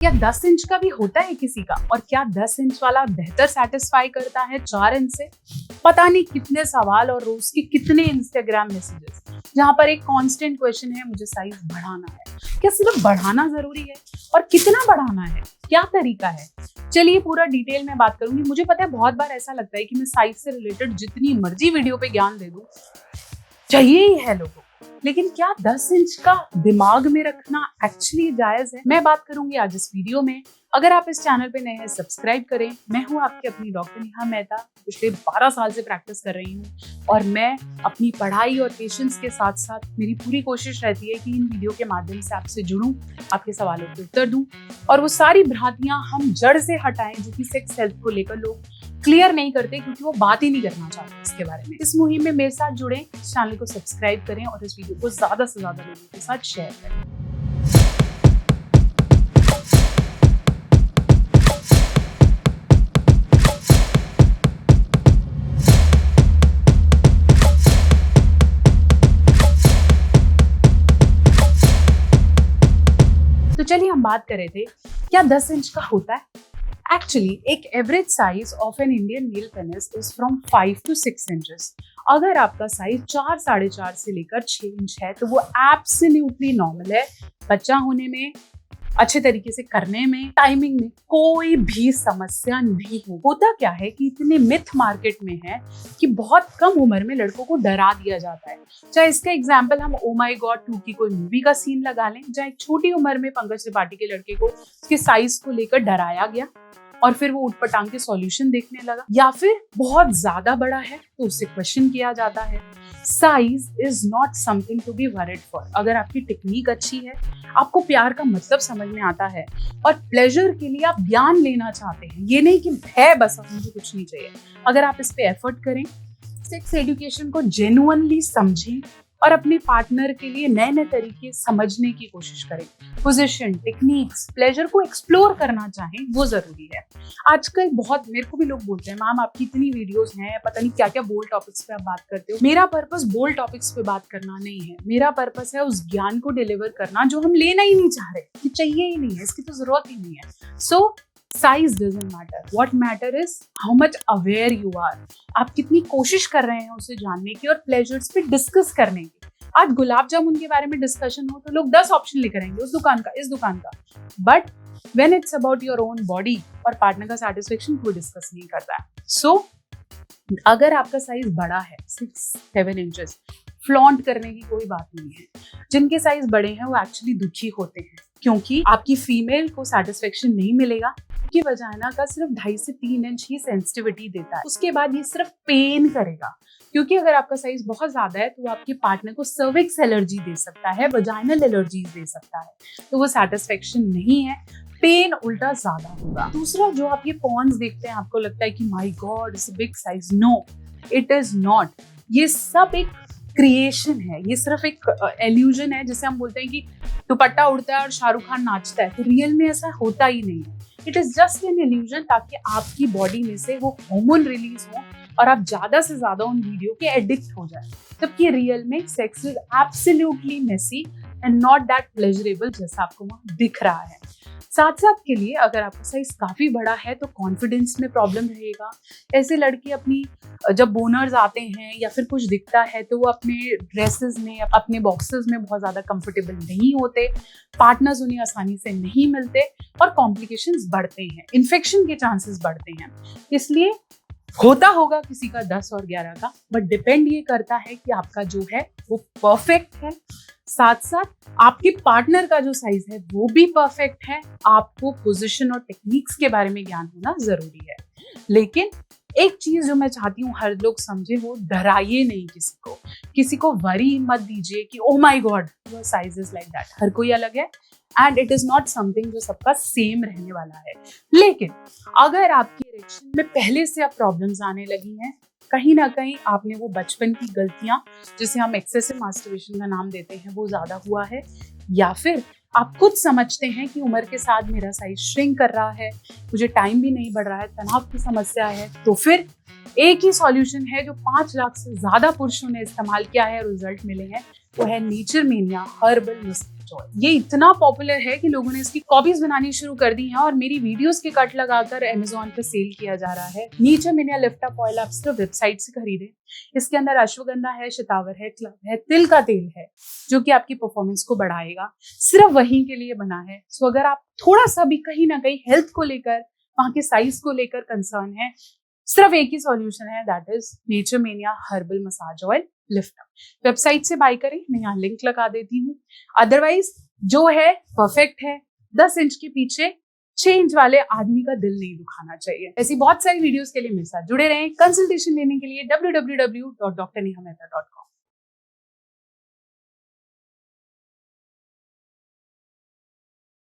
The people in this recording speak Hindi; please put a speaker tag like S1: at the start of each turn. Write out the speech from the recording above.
S1: क्या 10 इंच का भी होता है किसी का? और क्या 10 इंच वाला बेहतर सेटिस्फाई करता है 4 इंच से? पता नहीं कितने सवाल और रोज के कितने इंस्टाग्राम मैसेजेस जहां पर एक कांस्टेंट क्वेश्चन है, मुझे साइज बढ़ाना है। क्या सिर्फ बढ़ाना जरूरी है? और कितना बढ़ाना है? क्या तरीका है? चलिए पूरा डिटेल में बात करूंगी। मुझे पता है बहुत बार ऐसा लगता है कि मैं साइज से रिलेटेड जितनी मर्जी वीडियो पे ज्ञान दे दूं, चाहिए ही है लोगों को, लेकिन क्या 10 इंच का दिमाग में रखना एक्चुअली जायज है? मैं बात करूंगी आज इस वीडियो में। अगर आप इस चैनल पे नए हैं, सब्सक्राइब करें। मैं हूं आपकी अपनी डॉक्टर नेहा मेहता, पिछले 12 साल से प्रैक्टिस कर रही हूं और मैं अपनी पढ़ाई और पेशेंस के साथ साथ मेरी पूरी कोशिश रहती है कि इन वीडियो के माध्यम से आपसे जुड़ूं, आपके सवालों के उत्तर दूं और वो सारी भ्रांतियां हम जड़ से हटाएं जो कि सेक्स हेल्थ को लेकर लोग क्लियर नहीं करते क्योंकि वो बात ही नहीं करना चाहते इसके बारे में। इस मुहिम में मेरे साथ जुड़ें, इस चैनल को सब्सक्राइब करें और इस वीडियो को ज्यादा से ज्यादा लोगों के साथ शेयर करें। तो चलिए हम बात कर रहे थे क्या 10 इंच का होता है? Actually, एक average size of an Indian male penis is from 5 to 6 inches. अगर आपका साइज 4 साढ़े 4 से लेकर 6 इंच है तो वो एब्सोल्युटली नॉर्मल है। बच्चा होने में, अच्छे तरीके से करने में, टाइमिंग में कोई भी समस्या नहीं हो। होता क्या है कि इतने मिथ मार्केट में है कि बहुत कम उम्र में लड़कों को डरा दिया जाता है। चाहे इसका एग्जाम्पल हम ओ माई गॉड 2 की कोई मूवी का सीन लगा लें, जहाँ एक छोटी उम्र में पंकज त्रिपाठी के लड़के को उसके साइज को लेकर डराया गया और फिर वो उठपटांग के सॉल्यूशन देखने लगा, या फिर बहुत ज्यादा बड़ा है तो उससे क्वेश्चन किया जाता है। Size is not something to be worried for. अगर आपकी टेक्निक अच्छी है, आपको प्यार का मतलब समझ में आता है और प्लेजर के लिए आप ज्ञान लेना चाहते हैं, ये नहीं कि है बस अब मुझे कुछ नहीं चाहिए, अगर आप इस पे एफर्ट करें, सेक्स एजुकेशन को जेन्युइनली समझें और अपने पार्टनर के लिए नए नए तरीके समझने की कोशिश करें, पोजीशन, टेक्निक्स, प्लेजर को एक्सप्लोर करना चाहें, वो जरूरी है। आजकल बहुत मेरे को भी लोग बोलते हैं, मैम आपकी इतनी वीडियोस हैं, पता नहीं क्या क्या बोल्ड टॉपिक्स पे आप बात करते हो। मेरा पर्पस बोल्ड टॉपिक्स पे बात करना नहीं है, मेरा पर्पस है उस ज्ञान को डिलीवर करना जो हम लेना ही नहीं चाह रहे, कि चाहिए ही नहीं है, इसकी तो जरूरत ही नहीं है। So size doesn't matter, what matter is how much aware you are. आप कितनी कोशिश कर रहे हैं उसे जानने की और प्लेजर्स पे डिस्कस करने की। आज गुलाब जामुन के बारे में डिस्कशन हो तो लोग 10 ऑप्शन लेकर आएंगे, उस दुकान का, इस दुकान का, but when it's about your own body और पार्टनर का सेटिस्फेक्शन, कोई डिस्कस नहीं करता है। सो अगर आपका साइज बड़ा है 6-7 इंचेस, फ्लॉन्ट करने की कोई बात नहीं है। जिनके साइज बड़े हैं वो एक्चुअली दुखी होते हैं क्योंकि आपकी फीमेल को सेटिस्फेक्शन नहीं मिलेगा कि वजाइना का सिर्फ 2.5 से 3 इंच ही सेंसिटिविटी देता है। उसके बाद ये सिर्फ पेन करेगा, क्योंकि अगर आपका साइज बहुत ज्यादा है तो वो आपके पार्टनर को सर्विक्स एलर्जी दे सकता है, वजाइनल एलर्जीज दे सकता है, तो वो सेटिस्फेक्शन नहीं है, पेन उल्टा ज्यादा होगा। दूसरा, जो आप ये पॉर्न्स देखते हैं, आपको लगता है कि my God it's a big size. No, it is not. ये सब एक क्रिएशन है, ये सिर्फ एक एल्यूजन है। जैसे हम बोलते हैं कि दुपट्टा उड़ता है और शाहरुख खान नाचता है, तो रियल में ऐसा होता ही नहीं है। It is just an illusion, ताकि आपकी बॉडी में से वो हार्मोन रिलीज हो और आप ज्यादा से ज्यादा उन वीडियो के एडिक्ट हो जाए, जबकि रियल में sex is absolutely messy and not that pleasurable जैसा आपको वहां दिख रहा है। साथ साथ के लिए अगर आपका साइज काफी बड़ा है तो कॉन्फिडेंस में प्रॉब्लम रहेगा। ऐसे लड़के अपनी जब बोनर्स आते हैं या फिर कुछ दिखता है तो वो अपने ड्रेसेस में, अपने बॉक्सेस में बहुत ज्यादा कंफर्टेबल नहीं होते, पार्टनर्स उन्हें आसानी से नहीं मिलते और कॉम्प्लिकेशंस बढ़ते हैं, इन्फेक्शन के चांसेस बढ़ते हैं। इसलिए होता होगा किसी का 10 और 11 का, बट डिपेंड ये करता है कि आपका जो है वो परफेक्ट है, साथ साथ आपके पार्टनर का जो साइज है वो भी परफेक्ट है। आपको पोजीशन और टेक्निक्स के बारे में ज्ञान होना जरूरी है। लेकिन एक चीज जो मैं चाहती हूँ हर लोग समझे, वो डराइए नहीं किसी को वरी मत दीजिए कि oh my god your size is like that. हर कोई अलग है and it is not something जो सबका सेम रहने वाला है। लेकिन अगर आपकी इरेक्शन में पहले से अब प्रॉब्लम्स आने लगी हैं, कहीं ना कहीं आपने वो बचपन की गलतियां, जिसे हम एक्सेसिव मास्टरबेशन का नाम देते हैं, वो ज्यादा हुआ है, या फिर आप खुद समझते हैं कि उम्र के साथ मेरा साइज श्रिंक कर रहा है, मुझे टाइम भी नहीं बढ़ रहा है, तनाव की समस्या है, तो फिर एक ही सॉल्यूशन है जो 5 लाख से ज्यादा पुरुषों ने इस्तेमाल किया है, रिजल्ट मिले हैं, वो है नेचरमेनिया हर्बल मसाज ऑयल। ये इतना पॉपुलर है कि लोगों ने इसकी कॉपीज बनानी शुरू कर दी हैं और मेरी वीडियोस के कट लगाकर अमेज़न पे सेल किया जा रहा है। नीचेमेनिया लिफ्ट अप ऑयल आप सिर्फ वेबसाइट से खरीदें। इसके अंदर अश्वगंधा है, शतावर है, क्लव है, तिल का तेल है, जो कि आपकी परफॉर्मेंस को बढ़ाएगा। सिर्फ वहीं के लिए बना है। सो अगर आप थोड़ा सा भी कहीं ना कहीं हेल्थ को लेकर, वहां के साइज को लेकर कंसर्न है, सिर्फ एक ही सॉल्यूशन है, that is Naturemania herbal massage oil lift up. Website से बाय करें, मैं यहाँ लिंक लगा देती हूँ। अदरवाइज जो है परफेक्ट है। 10 इंच के पीछे 6 इंच वाले आदमी का दिल नहीं दुखाना चाहिए। ऐसी बहुत सारी वीडियोस के लिए मेरे साथ जुड़े रहें। कंसल्टेशन लेने के लिए www.drnehameta.com।